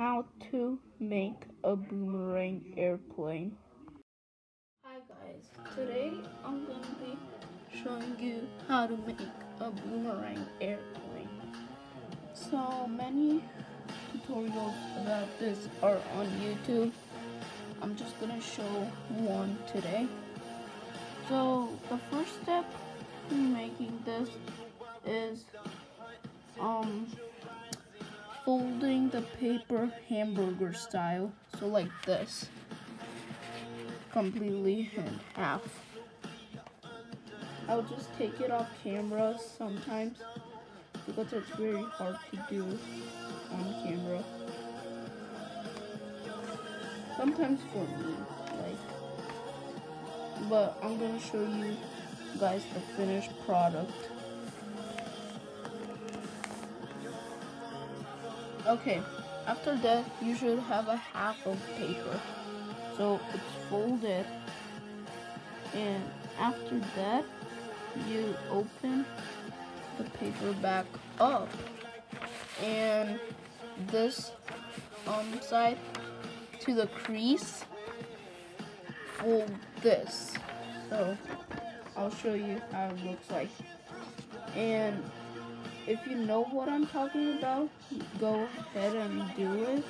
how to make a boomerang airplane. Hi guys, today I'm going to be showing you how to make a boomerang airplane. So many tutorials about this are on YouTube. I'm just going to show one today. So the first step in making this is folding the paper hamburger style, so like this, completely in half. I'll just take it off camera sometimes because it's very hard to do on camera. Sometimes for me, but I'm gonna show you guys the finished product. Okay, after that you should have a half of paper, so it's folded, and after that you open the paper back up, and this side to the crease, fold this. So I'll show you how it looks like, and if you know what I'm talking about, go ahead and do it.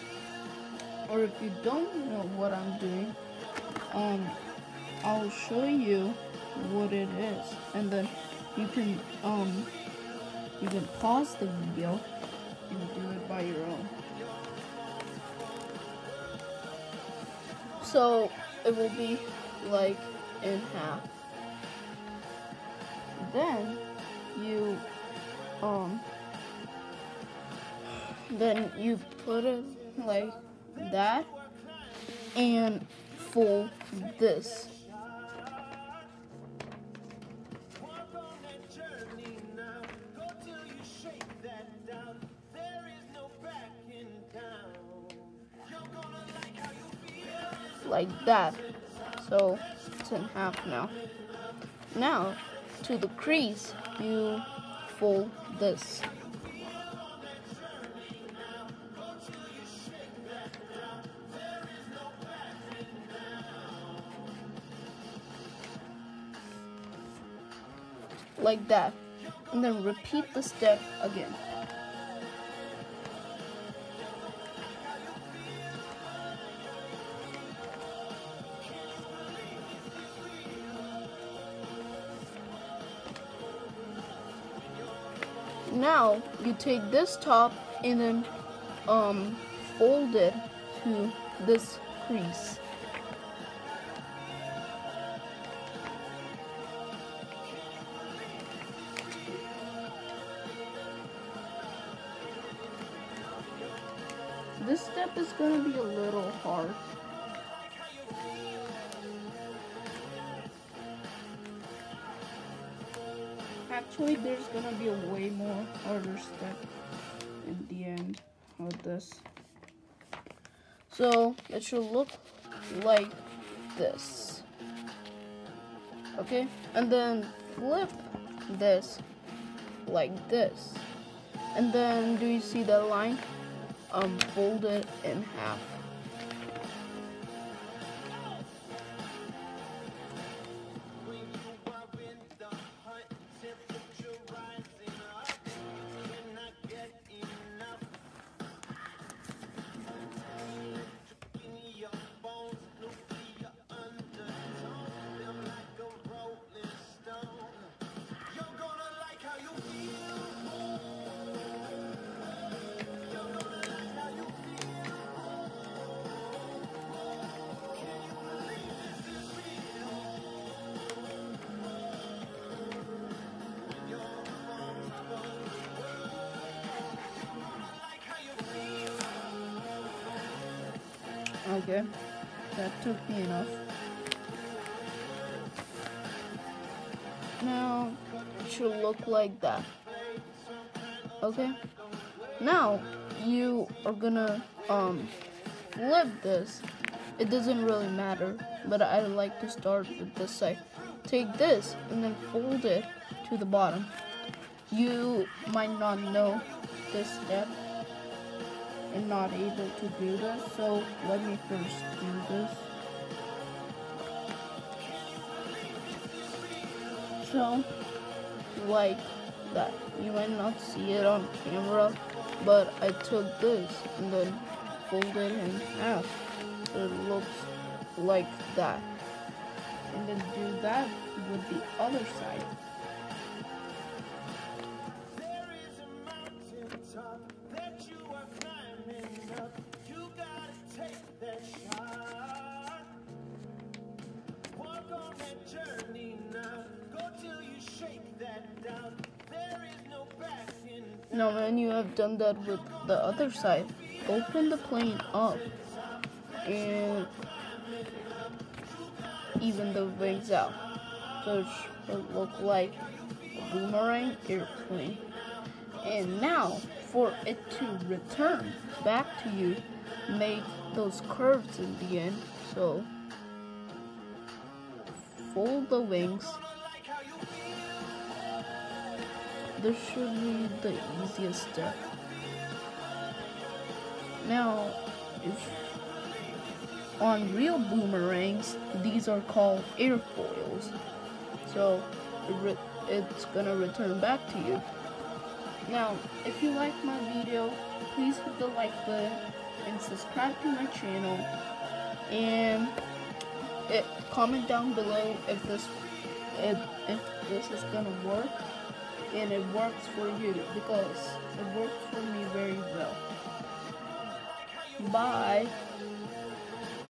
Or if you don't know what I'm doing, I'll show you what it is, and then you can pause the video and do it by your own. So it will be like in half. Then you put it like that and fold this. Like that. So it's in half now. Now to the crease you fold this. Like that, and then repeat the step again. Now you take this top and then fold it to this crease. This step is going to be a little hard. Actually, there's going to be a way more harder step in the end of this. So it should look like this. Okay? And then flip this like this. And then do you see that line? Fold it in half. Okay, that took me enough. Now it should look like that. Okay, now you are gonna flip this. It doesn't really matter, but I like to start with this side. Take this and then fold it to the bottom. You might not know this step, and not able to do this, so let me first do this. So, like that. You might not see it on camera, but I took this and then folded it in half. So it looks like that. And then do that with the other side. Now when you have done that with the other side, open the plane up and even the wings out. So it should look like a boomerang airplane. And now for it to return back to you, make those curves in the end. So fold the wings. This should be the easiest step. Now, if on real boomerangs, these are called airfoils. So it's gonna return back to you. Now, if you like my video, please hit the like button and subscribe to my channel. And comment down below if this is gonna work. And it works for you because it works for me very well. Bye.